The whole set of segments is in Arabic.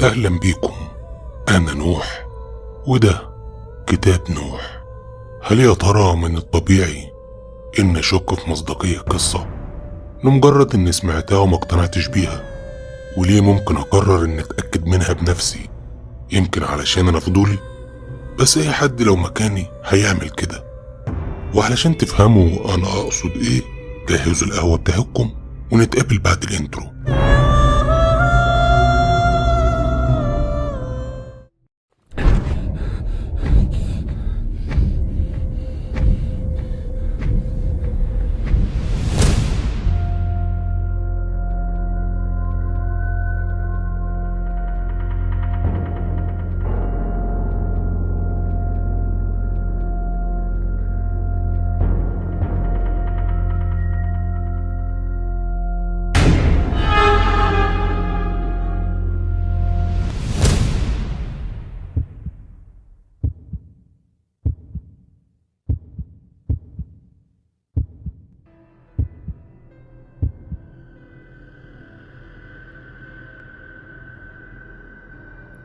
أهلا بيكم. أنا نوح، وده كتاب نوح. هل يا ترى من الطبيعي إن أشك في مصداقية القصة لمجرد إني سمعتها وما اقتنعتش بيها؟ وليه ممكن أقرر إني أتأكد منها بنفسي؟ يمكن علشان أنا فضولي، بس أي حد لو مكاني هيعمل كده. وعلشان تفهموا أنا أقصد إيه، جهزوا القهوة بتاعتكم ونتقابل بعد الانترو.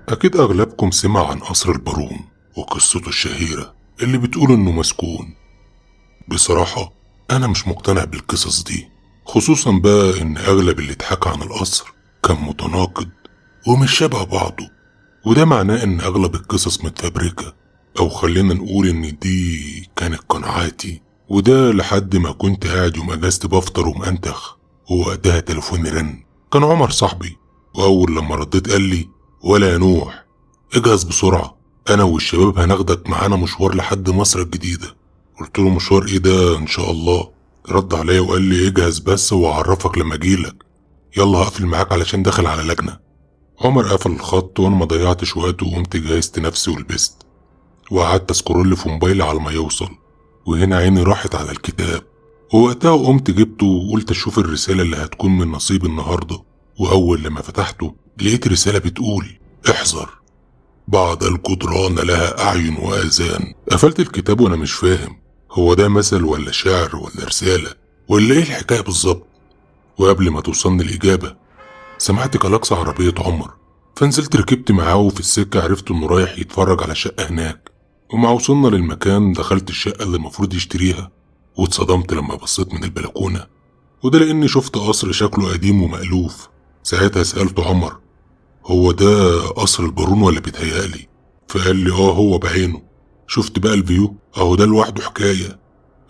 أكيد أغلبكم سمع عن قصر البارون وقصته الشهيرة اللي بتقول إنه مسكون. بصراحة أنا مش مقتنع بالقصص دي، خصوصا بقى إن أغلب اللي اتحكى عن القصر كان متناقض ومش شبه بعضه، وده معناه إن أغلب القصص متفبركة، أو خلينا نقول إن دي كانت قناعاتي. وده لحد ما كنت قاعد يوم أجازتي بفطر ومأنتخ، ووقتها تليفوني رن. كان عمر صاحبي، وأول لما رديت قال لي: ولا يا نوح، اجهز بسرعة، أنا والشباب هناخدك معانا مشوار لحد مصر الجديدة. قلت له: مشوار إيه ده إن شاء الله؟ رد عليا وقال لي: اجهز بس وأعرفك لما أجيلك، يلا هقفل معاك علشان داخل على لجنة. عمر قفل الخط وأنا ما ضيعتش وقت، وقمت جهزت نفسي ولبست وقعدت اسكرول في موبايلي على ما يوصل. وهنا عيني راحت على الكتاب، ووقتها قمت جبته وقلت اشوف الرسالة اللي هتكون من نصيب النهاردة. وأول لما فتحته لقيت رسالة بتقول: احذر، بعض الجدران لها أعين وآذان. قفلت الكتاب وأنا مش فاهم هو ده مثل ولا شعر ولا رسالة ولا إيه الحكاية بالظبط. وقبل ما توصلني الإجابة سمعت كلاكس عربية عمر، فنزلت ركبت معاه، وفي السكة عرفت إنه رايح يتفرج على شقة هناك. ومع وصلنا للمكان دخلت الشقة اللي المفروض يشتريها، واتصدمت لما بصيت من البلكونة، وده لأني شفت قصر شكله قديم ومألوف. ساعتها سألت عمر: هو ده قصر البارون ولا بيتهيألي؟ فقال لي: هو بعينه، شفت بقى الفيو اهو ده لوحده حكاية.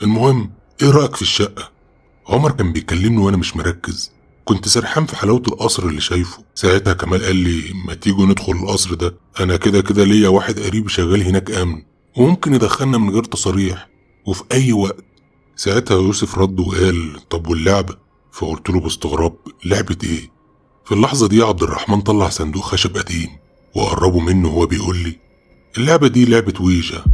المهم، ايه رأيك في الشقة؟ عمر كان بيكلمني وانا مش مركز، كنت سرحان في حلاوة القصر اللي شايفه. ساعتها كمال قال لي: ما تيجوا ندخل القصر ده، انا كده كده ليا واحد قريب شغال هناك امن، وممكن يدخلنا من غير تصاريح وفي اي وقت. ساعتها يوسف رد وقال: طب واللعبة؟ فقلت له باستغراب: لعبة ايه؟ في اللحظة دي عبد الرحمن طلع صندوق خشب قديم وقربه منه وهو بيقول لي: اللعبة دي لعبة ويجا،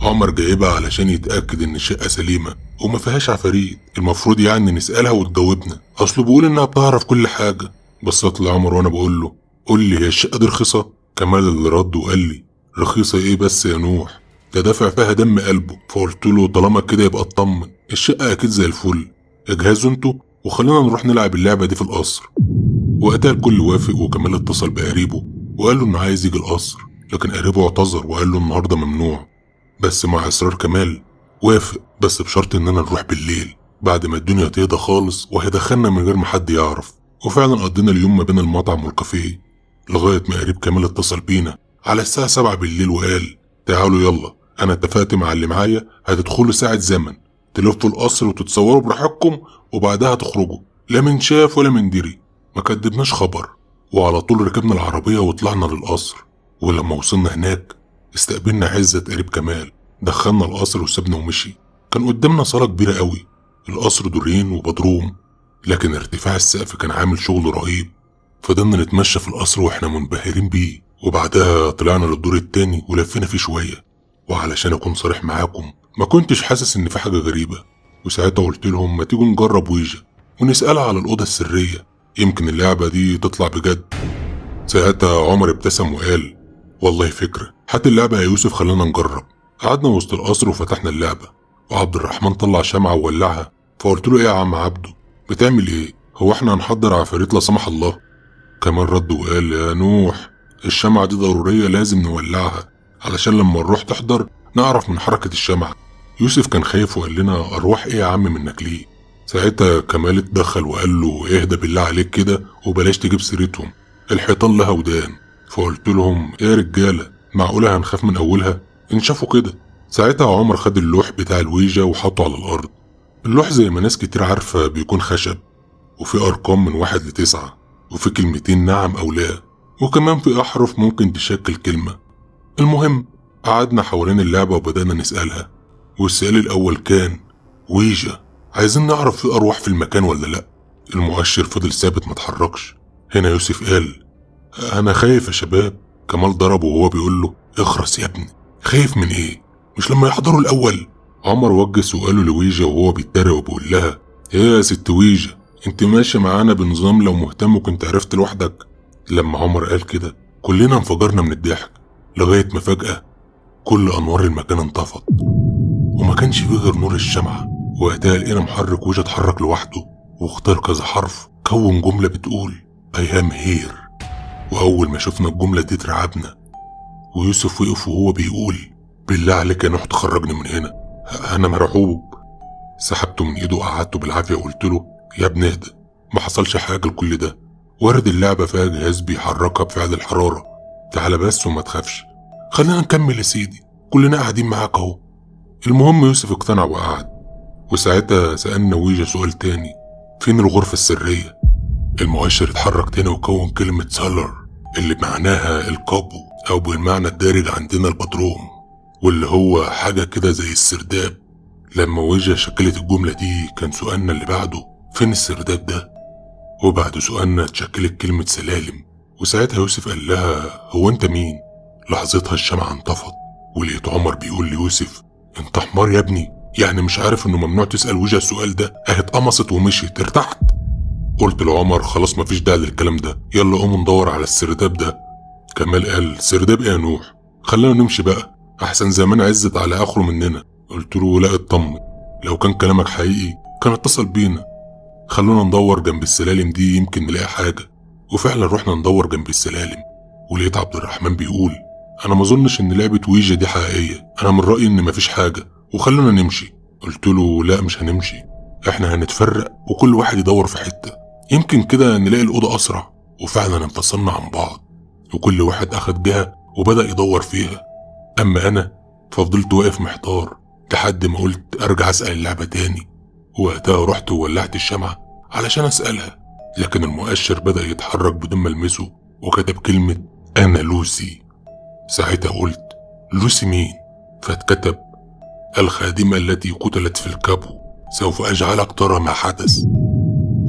عمر جايبها علشان يتأكد ان الشقة سليمة وما فيهاش عفاريت، المفروض يعني نسألها وتجاوبنا، اصله بيقول انها بتعرف كل حاجة. بصيت لعمر وانا بقول له: قول لي، هي الشقة دي رخيصة؟ كمال اللي رد وقال لي: رخيصة ايه بس يا نوح، ده دافع فيها دم قلبه. فقلت له: طالما كده يبقى اطمن، الشقة اكيد زي الفل، اجهزوا انتوا وخلينا نروح نلعب اللعبة دي في القصر. وقتها الكل وافق، وكمال اتصل بقريبه وقال له انه عايز يجي القصر، لكن قريبه اعتذر وقال له النهارده ممنوع. بس مع اصرار كمال وافق، بس بشرط اننا نروح بالليل بعد ما الدنيا تهدى خالص، وهيدخلنا من غير ما حد يعرف. وفعلا قضينا اليوم ما بين المطعم والكافيه لغايه ما قريب كمال اتصل بينا على الساعه 7 بالليل وقال: تعالوا يلا، انا اتفقت مع اللي معايا هتدخلوا ساعه زمن تلفوا القصر وتتصوروا براحتكم، وبعدها تخرجوا، لا من شاف ولا من دري. ما كدبناش خبر، وعلى طول ركبنا العربية وطلعنا للقصر. ولما وصلنا هناك استقبلنا عزت قريب كمال، دخلنا القصر وسابنا ومشي. كان قدامنا صالة كبيرة قوي، القصر دورين وبدروم، لكن ارتفاع السقف كان عامل شغل رهيب. فضلنا نتمشى في القصر واحنا منبهرين بيه، وبعدها طلعنا للدور التاني ولفينا فيه شوية. وعلشان اكون صريح معاكم ما كنتش حاسس ان في حاجة غريبة، وساعتها قلت لهم: ما تيجوا نجرب ويجا ونسألها على الأوضة السرية، يمكن اللعبة دي تطلع بجد. ساعتها عمر ابتسم وقال: والله فكرة، هات اللعبة يا يوسف خلينا نجرب. قعدنا وسط القصر وفتحنا اللعبة، وعبد الرحمن طلع شمعة وولعها. فقلت له: ايه يا عم عبده، بتعمل ايه؟ هو احنا هنحضر عفاريت لا سمح الله؟ كمان رد وقال: يا نوح، الشمعة دي ضرورية لازم نولعها علشان لما نروح تحضر نعرف من حركة الشمعة. يوسف كان خايف وقال لنا أرواح إيه يا عم منك ليه؟ ساعتها كمال اتدخل وقال له اهدى بالله عليك كده وبلاش تجيب سيرتهم، الحيطان لها ودان. فقلت لهم ايه يا رجالة، معقولة هنخاف من أولها؟ انشافوا كده. ساعتها عمر خد اللوح بتاع الويجا وحطه على الأرض. اللوح زي ما ناس كتير عارفة بيكون خشب، وفي أرقام من 1 ل9، وفي كلمتين نعم أو لا، وكمان في أحرف ممكن تشكل كلمة. المهم قعدنا حوالين اللعبة وبدأنا نسألها، والسؤال الأول كان ويجا، عايزين نعرف في أرواح في المكان ولا لأ. المؤشر فضل ثابت متحركش. هنا يوسف قال أنا خايف يا شباب. كمال ضربه وهو بيقول له اخرس يا ابني، خايف من إيه؟ مش لما يحضروا الأول؟ عمر وجس وقاله لويجا وهو بيتريق وبيقول لها يا ست ويجا، انت ماشي معانا بنظام، لو مهتم كنت عرفت لوحدك. لما عمر قال كده كلنا انفجرنا من الضحك، لغاية ما فجأة كل أنوار المكان انطفت وما كانش فيه غير نور الشمعة. وقتها لقينا محرك ويجا اتحرك لوحده واختار كذا حرف كون جملة بتقول I am here. وأول ما شفنا الجملة دي اترعبنا، ويوسف وقف وهو بيقول بالله عليك يا نوح تخرجني من هنا، أنا مرعوب. سحبته من إيده وقعدته بالعافية وقلت له يا ابني اهدى، ما حصلش حاجة لكل ده، وارد اللعبة فيها جهاز بيحركها بفعل الحرارة، تعالى بس وما تخافش، خلينا نكمل يا سيدي، كلنا قاعدين معاك اهو. المهم يوسف اقتنع وقعد. وساعتها سألنا ويجا سؤال تاني، فين الغرفة السرية؟ المؤشر اتحرك تاني وكون كلمة سالر اللي معناها القبو، أو بالمعنى الدارج عندنا البدروم، واللي هو حاجة كده زي السرداب. لما ويجا شكلت الجملة دي كان سؤالنا اللي بعده فين السرداب ده؟ وبعد سؤالنا اتشكلت كلمة سلالم. وساعتها يوسف قال لها هو انت مين؟ لحظتها الشمعة انطفت، ولقيت عمر بيقول ليوسف انت حمار يا ابني، يعني مش عارف انه ممنوع تسأل ويجا السؤال ده؟ اهي اتقمصت ومشيت، ارتحت. قلت لعمر خلاص مفيش داعي للكلام ده، يلا قوم ندور على السرداب ده. كمال قال سرداب ايه يا نوح، خلينا نمشي بقى احسن زمان عزت على اخره مننا. قلت له لا اطمن، لو كان كلامك حقيقي كان اتصل بينا، خلونا ندور جنب السلالم دي يمكن نلاقي حاجة. وفعلا رحنا ندور جنب السلالم، ولقيت عبد الرحمن بيقول انا ما اظنش ان لعبة ويجا دي حقيقية، انا من رأيي ان مفيش حاجة وخلونا نمشي. قلت له لا مش هنمشي، احنا هنتفرق وكل واحد يدور في حتة، يمكن كده نلاقي الأوضة أسرع. وفعلا انفصلنا عن بعض وكل واحد أخد جهة وبدأ يدور فيها. أما أنا ففضلت واقف محتار لحد ما قلت أرجع أسأل اللعبة تاني. وقتها رحت وولعت الشمعة علشان أسألها، لكن المؤشر بدأ يتحرك بدون ما ألمسه وكتب كلمة أنا لوسي. ساعتها قلت لوسي مين؟ فاتكتب الخادمة التي قتلت في الكابو، سوف أجعلك ترى ما حدث.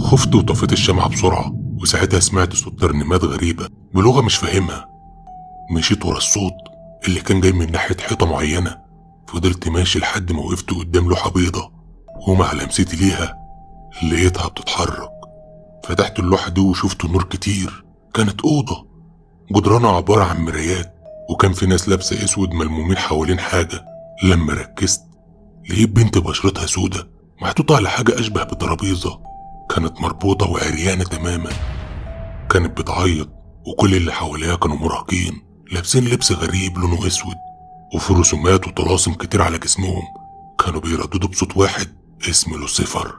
خفت وطفيت الشمعة بسرعة، وساعتها سمعت صوت ترنيمات غريبة بلغة مش فاهمها. مشيت ورا الصوت اللي كان جاي من ناحية حيطة معينة، فضلت ماشي لحد ما وقفت قدام لوحة بيضة، ومع لمستي ليها لقيتها بتتحرك. فتحت اللوحة دي وشفت نور كتير، كانت أوضة جدرانها عبارة عن مرايات، وكان في ناس لابسة اسود ملمومين حوالين حاجة. لما ركزت لقيت بنت بشرتها سودة محطوطة على حاجة أشبه بترابيزة، كانت مربوطة وعريانة تماما، كانت بتعيط، وكل اللي حواليها كانوا مراهقين لابسين لبس غريب لونه اسود، وفي رسومات وطلاسم كتير على جسمهم، كانوا بيرددوا بصوت واحد اسم لوسيفر.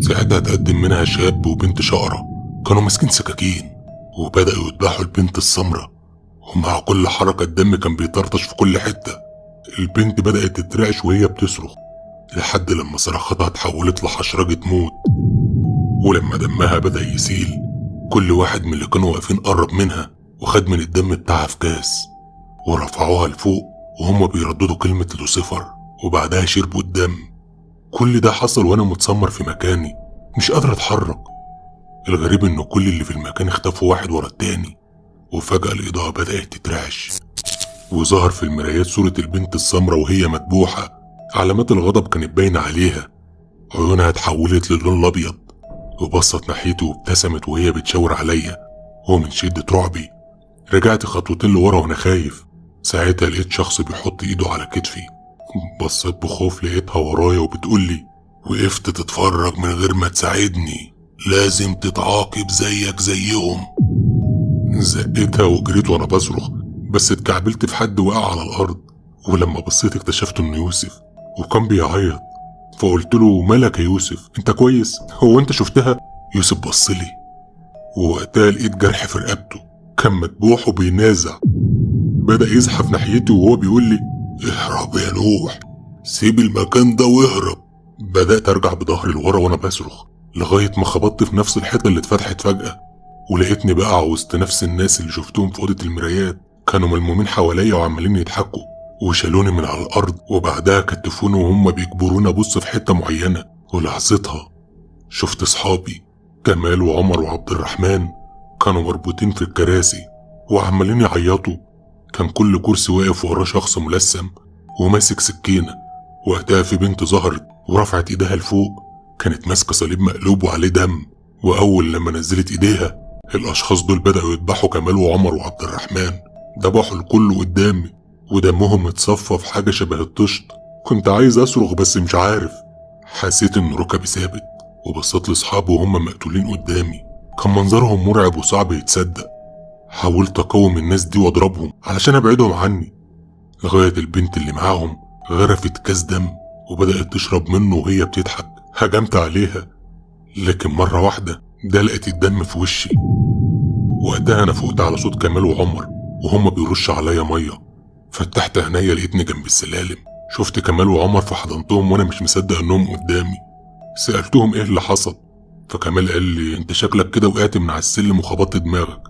ساعتها تقدم منها شاب وبنت شقرة كانوا ماسكين سكاكين وبدأوا يذبحوا البنت السمرة، ومع كل حركة الدم كان بيطرطش في كل حتة. البنت بدأت تترعش وهي بتصرخ لحد لما صرختها اتحولت لحشرجة موت. ولما دمها بدأ يسيل كل واحد من اللي كانوا واقفين قرب منها وخد من الدم بتاعها في كاس ورفعوها لفوق وهم بيرددوا كلمة لوسيفر، وبعدها شربوا الدم. كل ده حصل وانا متسمر في مكاني مش قادر اتحرك. الغريب انه كل اللي في المكان اختفوا واحد ورا التاني، وفجأة الإضاءة بدأت تترعش وظهر في المرايات صورة البنت السمرة وهي مدبوحة، علامات الغضب كانت باينة عليها، عيونها اتحولت للون الأبيض، وبصت ناحيته وابتسمت وهي بتشاور عليا. ومن شدة رعبي رجعت خطوتين لورا وانا خايف. ساعتها لقيت شخص بيحط ايده على كتفي، بصيت بخوف لقيتها ورايا وبتقولي وقفت تتفرج من غير ما تساعدني، لازم تتعاقب زيك زيهم. زقتها وجريت وانا بصرخ، بس اتكعبلت في حد وقع على الارض. ولما بصيت اكتشفت انه يوسف وكان بيعيط. فقلت له مالك يا يوسف، انت كويس؟ هو انت شفتها؟ يوسف بصلي، ووقتها لقيت جرح في رقبته كان مدبوح وبينازع. بدأ يزحف ناحيتي وهو بيقول لي اهرب يا نوح، سيب المكان ده واهرب. بدأت ارجع بظهري لورا وانا بصرخ لغاية ما خبطت في نفس الحيطة اللي اتفتحت فجأة، ولقيتني بقى وسط نفس الناس اللي شفتهم في أوضة المرايات. كانوا ملمومين حواليا وعمالين يضحكوا، وشالوني من على الأرض وبعدها كتفوني وهم بيجبروني أبص في حتة معينة. ولحظتها شفت صحابي كمال وعمر وعبد الرحمن كانوا مربوطين في الكراسي وعمالين يعيطوا. كان كل كرسي واقف وراه شخص ملثم وماسك سكينة. وقتها في بنت ظهرت ورفعت ايديها لفوق، كانت ماسكة صليب مقلوب وعليه دم. وأول لما نزلت ايديها الأشخاص دول بدأوا يذبحوا كمال وعمر وعبد الرحمن. ذبحوا الكل قدامي ودمهم اتصفى في حاجة شبه الطشت. كنت عايز أصرخ بس مش عارف. حسيت إن ركبي ثابت وبصيت لأصحابي وهم مقتولين قدامي. كان منظرهم مرعب وصعب يتصدق. حاولت أقاوم الناس دي وأضربهم علشان أبعدهم عني، لغاية البنت اللي معاهم غرفت كاس دم وبدأت تشرب منه وهي بتضحك. هجمت عليها لكن مرة واحدة دلقت الدم في وشي. وقتها أنا فقت على صوت كمال وعمر وهم بيرشوا عليا مية. فتحت عينيا لقيتني جنب السلالم. شفت كمال وعمر فحضنتهم وأنا مش مصدق إنهم قدامي. سألتهم إيه اللي حصل، فكمال قال لي أنت شكلك كده وقعت من على السلم وخبطت دماغك،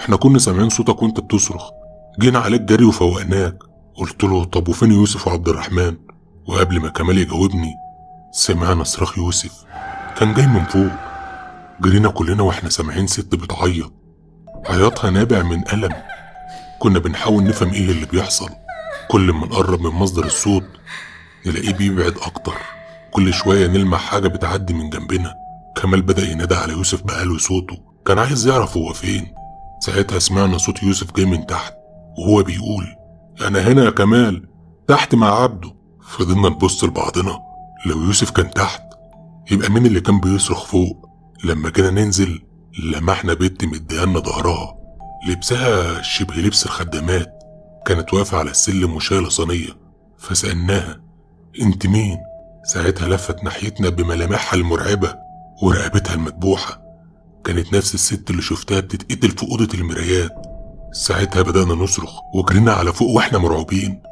احنا كنا سامعين صوتك وانت بتصرخ، جينا عليك جري وفوقناك. قلت له طب وفين يوسف وعبد الرحمن؟ وقبل ما كمال يجاوبني سمعنا صراخ يوسف كان جاي من فوق. جرينا كلنا واحنا سامعين ست بتعيط، عياطها نابع من ألم. كنا بنحاول نفهم ايه اللي بيحصل. كل ما نقرب من مصدر الصوت نلاقيه بيبعد اكتر. كل شوية نلمح حاجة بتعدي من جنبنا. كمال بدأ ينادى على يوسف بعلو صوته، كان عايز يعرف هو فين. ساعتها سمعنا صوت يوسف جاي من تحت وهو بيقول انا هنا يا كمال، تحت مع عبده. فضلنا نبص لبعضنا، لو يوسف كان تحت يبقى مين اللي كان بيصرخ فوق؟ لما جينا ننزل لمحنا بنت مديانا ظهرها، لبسها شبه لبس الخدامات، كانت واقفة على السلم وشايلة صينية. فسألناها انت مين؟ ساعتها لفت ناحيتنا بملامحها المرعبة ورقبتها المدبوحة، كانت نفس الست اللي شفتها بتتقتل في أوضة المرايات. ساعتها بدأنا نصرخ وجرينا على فوق واحنا مرعوبين.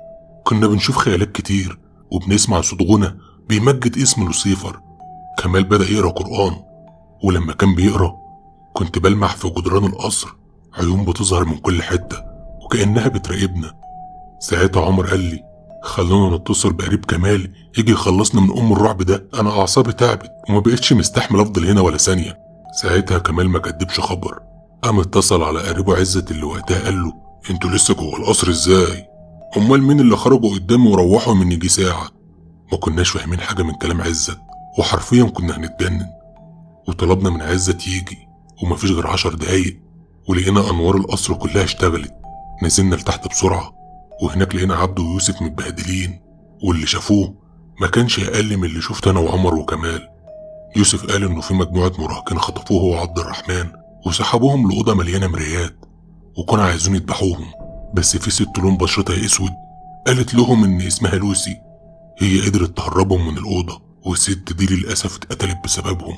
كنا بنشوف خيالات كتير وبنسمع صوت غنى بيمجد اسم لوسيفر. كمال بدأ يقرأ قرآن، ولما كان بيقرأ كنت بلمح في جدران القصر عيون بتظهر من كل حتة وكأنها بتراقبنا. ساعتها عمر قال لي خلونا نتصل بقريب كمال يجي يخلصنا من الرعب ده، انا اعصابي تعبت وما بقتش مستحمل افضل هنا ولا ثانية. ساعتها كمال ما كدبش خبر، قام اتصل على قريبه عزت اللي وقتها قال له انتوا لسه جوه القصر ازاي؟ امال مين اللي خرجوا قدامي وروحوا من يجي ساعة؟ ما كناش فاهمين حاجة من كلام عزت وحرفيا كنا هنتجنن. وطلبنا من عزت يجي ومفيش غير 10 دقايق ولقينا انوار القصر كلها اشتغلت. نزلنا لتحت بسرعة وهناك لقينا عبده ويوسف متبهدلين، واللي شافوه ما كانش اقل من اللي شفت انا وعمر وكمال. يوسف قال انه في مجموعة مراهقين خطفوه هو وعبد الرحمن وسحبوهم لأوضة مليانة مرايات وكانوا عايزين يذبحوهم. بس في ست لون بشرتها اسود قالت لهم ان اسمها لوسي، هي قدرت تهربهم من الأوضة، والست دي للأسف اتقتلت بسببهم.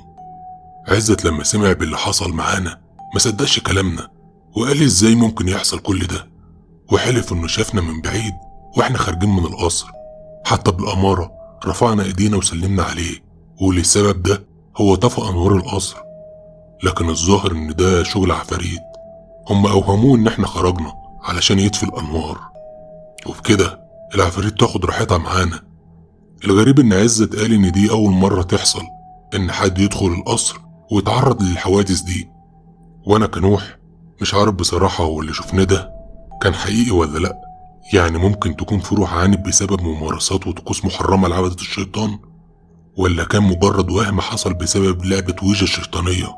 عزت لما سمع باللي حصل معانا ما صدقش كلامنا وقال لي ازاي ممكن يحصل كل ده، وحلف انه شافنا من بعيد واحنا خارجين من القصر. حتى بالأمارة رفعنا ايدينا وسلمنا عليه، وللسبب ده هو طفى انوار القصر. لكن الظاهر ان ده شغل عفاريت، هم اوهموه ان احنا خرجنا علشان يطفي الانوار، وبكده العفاريت تاخد راحتها معانا. الغريب ان عزت قال ان دي اول مرة تحصل ان حد يدخل القصر ويتعرض للحوادث دي. وانا كنوح مش عارف بصراحة هو اللي شفناه ده كان حقيقي ولا لأ. يعني ممكن تكون في روح عانت بسبب ممارسات وطقوس محرمة لعبدة الشيطان، ولا كان مجرد وهم حصل بسبب لعبة ويجا الشيطانية.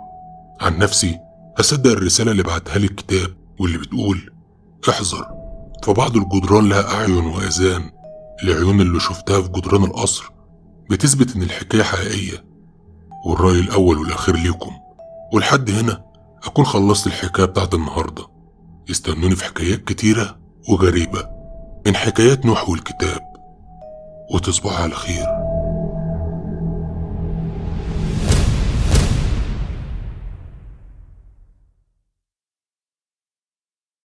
عن نفسي أصدق الرسالة اللي بعتها لي الكتاب واللي بتقول احذر، فبعض الجدران لها أعين وأذان. العيون اللي شفتها في جدران القصر بتثبت إن الحكاية حقيقية، والرأي الأول والأخير ليكم. ولحد هنا أكون خلصت الحكاية بتاعت النهاردة. استنوني في حكايات كتيرة وغريبة من حكايات نوح والكتاب، وتصبحوا على خير.